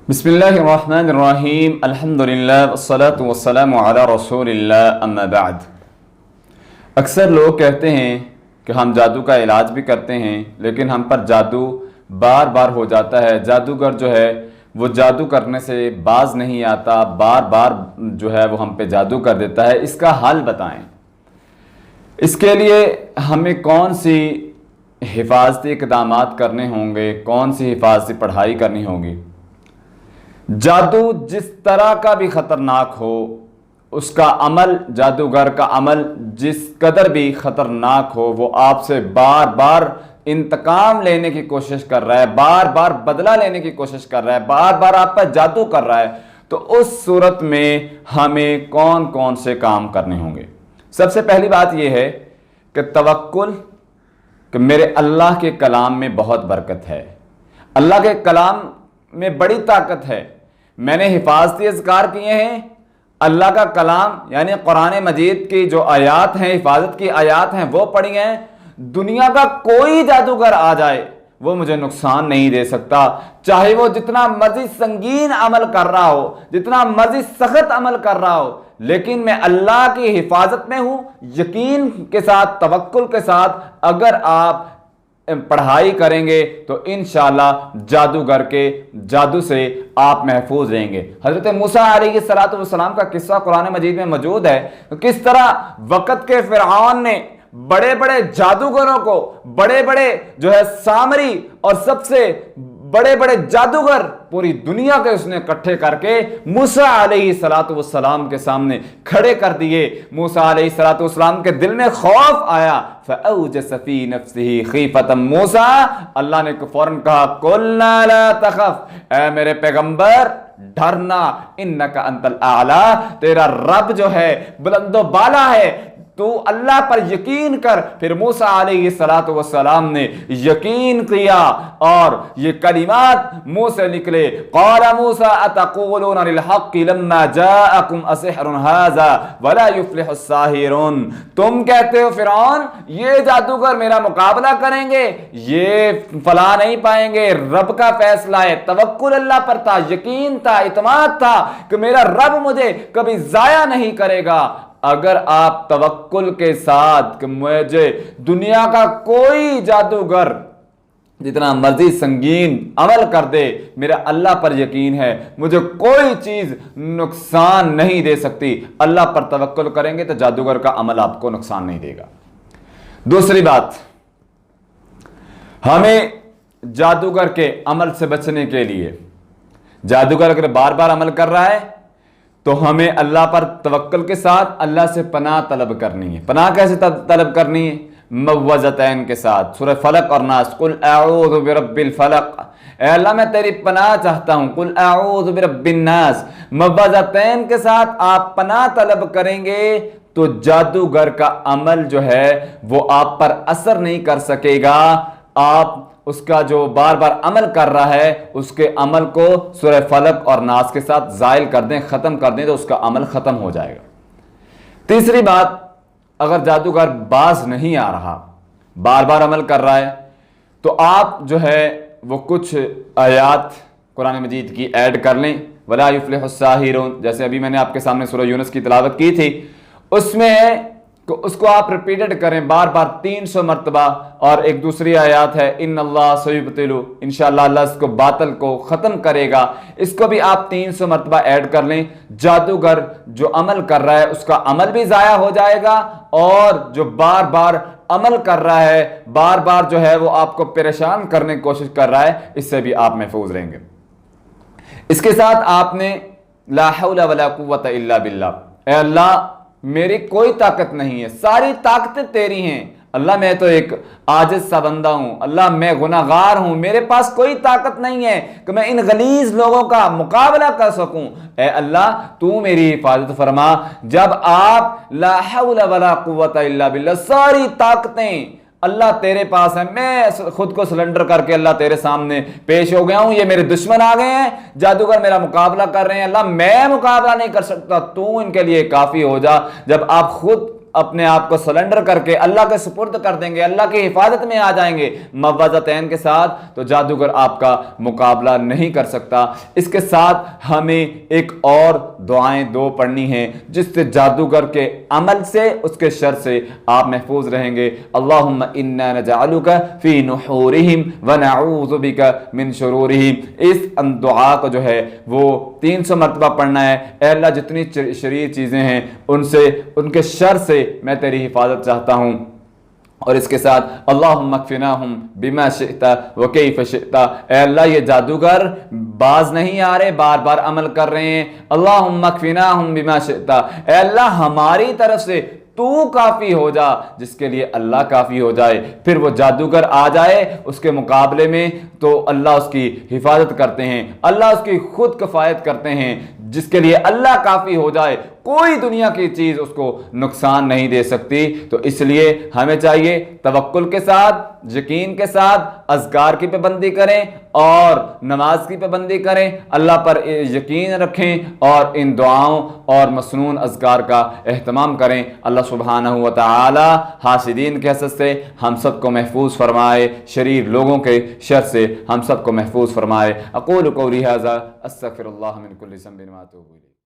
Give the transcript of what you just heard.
بسم اللہ الرحمن الرحیم الحمدللہ والصلاة والسلام علی رسول اللہ اما بعد۔ اکثر لوگ کہتے ہیں کہ ہم جادو کا علاج بھی کرتے ہیں لیکن ہم پر جادو بار بار ہو جاتا ہے، جادوگر جو ہے وہ جادو کرنے سے باز نہیں آتا، بار بار جو ہے وہ ہم پہ جادو کر دیتا ہے۔ اس کا حل بتائیں، اس کے لیے ہمیں کون سی حفاظتی اقدامات کرنے ہوں گے، کون سی حفاظتی پڑھائی کرنی ہوگی؟ جادو جس طرح کا بھی خطرناک ہو، اس کا عمل، جادوگر کا عمل جس قدر بھی خطرناک ہو، وہ آپ سے بار بار انتقام لینے کی کوشش کر رہا ہے، بار بار بدلہ لینے کی کوشش کر رہا ہے، بار بار آپ پر جادو کر رہا ہے، تو اس صورت میں ہمیں کون کون سے کام کرنے ہوں گے؟ سب سے پہلی بات یہ ہے کہ توکل، کہ میرے اللہ کے کلام میں بہت برکت ہے، اللہ کے کلام میں بڑی طاقت ہے۔ میں نے حفاظتی اذکار کیے ہیں، اللہ کا کلام یعنی قرآن مجید کی جو آیات ہیں، حفاظت کی آیات ہیں، وہ پڑھی ہیں۔ دنیا کا کوئی جادوگر آ جائے وہ مجھے نقصان نہیں دے سکتا، چاہے وہ جتنا مرضی سنگین عمل کر رہا ہو، جتنا مرضی سخت عمل کر رہا ہو، لیکن میں اللہ کی حفاظت میں ہوں۔ یقین کے ساتھ، توکل کے ساتھ اگر آپ پڑھائی کریں گے تو انشاءاللہ جادوگر کے جادو سے آپ محفوظ رہیں گے۔ حضرت موسیٰ علیہ السلام کا قصہ قرآن مجید میں موجود ہے، کس طرح وقت کے فرعون نے بڑے بڑے جادوگروں کو، بڑے بڑے جو ہے سامری اور سب سے بڑے بڑے جادوگر پوری دنیا کے اس نے اکٹھے کر کے موسیٰ علیہ السلام کے سامنے کھڑے کر دیے۔ موسیٰ علیہ السلام کے دل میں خوف آیا، فَأَوْجَسَ فِي نَفْسِهِ خِيفَةً موسیٰ، اللہ نے فوراً کہا قُلْنَا لَا تَخَفْ، اے میرے پیغمبر ڈرنا، اِنَّكَ أَنْتَ الْأَعْلَى، تیرا رب جو ہے بلند و بالا ہے، تو اللہ پر یقین کر۔ پھر موسیٰ علیہ السلام نے یقین کیا اور یہ کلمات منہ سے نکلے، قال موسیٰ اتقولون للحق لما جاءکم اسحر ھذا ولا یفلح الساحرون، تم کہتے ہو فرعون یہ جادوگر میرا مقابلہ کریں گے، یہ فلاح نہیں پائیں گے۔ رب کا فیصلہ ہے، توکل اللہ پر تھا، یقین تھا، اعتماد تھا کہ میرا رب مجھے کبھی ضائع نہیں کرے گا۔ اگر آپ توکل کے ساتھ کہ مجھے دنیا کا کوئی جادوگر جتنا مرضی سنگین عمل کر دے، میرا اللہ پر یقین ہے، مجھے کوئی چیز نقصان نہیں دے سکتی، اللہ پر توکل کریں گے تو جادوگر کا عمل آپ کو نقصان نہیں دے گا۔ دوسری بات، ہمیں جادوگر کے عمل سے بچنے کے لیے، جادوگر اگر بار بار عمل کر رہا ہے تو ہمیں اللہ پر توکل کے ساتھ اللہ سے پناہ طلب کرنی ہے۔ پناہ کیسے طلب کرنی ہے؟ موعظتین کے ساتھ، سورہ فلق اور ناس، قل اعوذ برب الفلق، اے اللہ میں تیری پناہ چاہتا ہوں، قل اعوذ برب الناس، موعظتین کے ساتھ آپ پناہ طلب کریں گے تو جادوگر کا عمل جو ہے وہ آپ پر اثر نہیں کر سکے گا۔ آپ اس کا جو بار بار عمل کر رہا ہے اس کے عمل کو سورہ فلق اور ناس کے ساتھ زائل کر دیں، ختم کر دیں تو اس کا عمل ختم ہو جائے گا۔ تیسری بات، اگر جادوگر باز نہیں آ رہا، بار بار عمل کر رہا ہے، تو آپ جو ہے وہ کچھ آیات قرآن مجید کی ایڈ کر لیں، وَلَا يُفْلِحُ السَّاحِرُونَ، جیسے ابھی میں نے آپ کے سامنے سورہ یونس کی تلاوت کی تھی، اس میں اس کو آپ ریپیٹڈ کریں بار بار 300 مرتبہ۔ اور ایک دوسری آیات ہے ان اللہ سیبطل، انشاءاللہ اللہ اس کو باطل کو ختم کرے گا، اس کو بھی آپ 300 مرتبہ ایڈ کر لیں۔ جادوگر جو عمل کر رہا ہے اس کا عمل بھی ضائع ہو جائے گا، اور جو بار بار عمل کر رہا ہے، بار بار جو ہے وہ آپ کو پریشان کرنے کی کوشش کر رہا ہے، اس سے بھی آپ محفوظ رہیں گے۔ اس کے ساتھ آپ نے لا حول ولا قوت الا باللہ، اے اللہ میری کوئی طاقت نہیں ہے، ساری طاقتیں تیری ہیں، اللہ میں تو ایک عاجز سا بندہ ہوں، اللہ میں گناہگار ہوں، میرے پاس کوئی طاقت نہیں ہے کہ میں ان غلیظ لوگوں کا مقابلہ کر سکوں، اے اللہ تو میری حفاظت فرما۔ جب آپ لا حول ولا قوت الا باللہ، ساری طاقتیں اللہ تیرے پاس ہے، میں خود کو سلنڈر کر کے اللہ تیرے سامنے پیش ہو گیا ہوں، یہ میرے دشمن آ گئے ہیں، جادوگر میرا مقابلہ کر رہے ہیں، اللہ میں مقابلہ نہیں کر سکتا، تو ان کے لیے کافی ہو جا۔ جب آپ خود اپنے آپ کو سلنڈر کر کے اللہ کے سپرد کر دیں گے, اللہ کی حفاظت میں آ جائیں گے موعظتین کے ساتھ, تو جادوگر آپ کا مقابلہ نہیں کر سکتا. اس کے ساتھ ہمیں ایک اور دعائیں دو پڑھنی ہیں جس سے جادوگر کے عمل سے, اس کے شر سے آپ محفوظ رہیں گے. اللہم انا نجعلک فی نحورہم ونعوذ بک من شرورہم. اس دعا کو جو ہے وہ 300 مرتبہ پڑھنا ہے. اے اللہ جتنی شریر چیزیں ہیں ان سے, ان کے شر سے میں تیری حفاظت چاہتا ہوں. اور اس کے ساتھ اللہم اکفناہم بما شئت وکیف شئت. اے اللہ یہ جادوگر باز نہیں آ رہے, بار بار عمل کر رہے ہیں. اللہم اکفناہم بما شئت. اے اللہ ہماری طرف سے تو کافی ہو جا جس کے لیے اللہ کافی ہو جائے. پھر وہ جادوگر آ جائے اس کے مقابلے میں تو اللہ اس کی حفاظت کرتے ہیں, اللہ اس کی خود کفایت کرتے ہیں. جس کے لیے اللہ کافی ہو جائے کوئی دنیا کی چیز اس کو نقصان نہیں دے سکتی. تو اس لیے ہمیں چاہیے توکل کے ساتھ, یقین کے ساتھ اذکار کی پابندی کریں اور نماز کی پابندی کریں, اللہ پر یقین رکھیں اور ان دعاؤں اور مسنون اذکار کا اہتمام کریں. اللہ سبحانہ و تعالی حاسدین کے حسد سے ہم سب کو محفوظ فرمائے, شریر لوگوں کے شر سے ہم سب کو محفوظ فرمائے. اقول قولی ھذا استغفر اللہ من کل ذنب واتوب الیہ.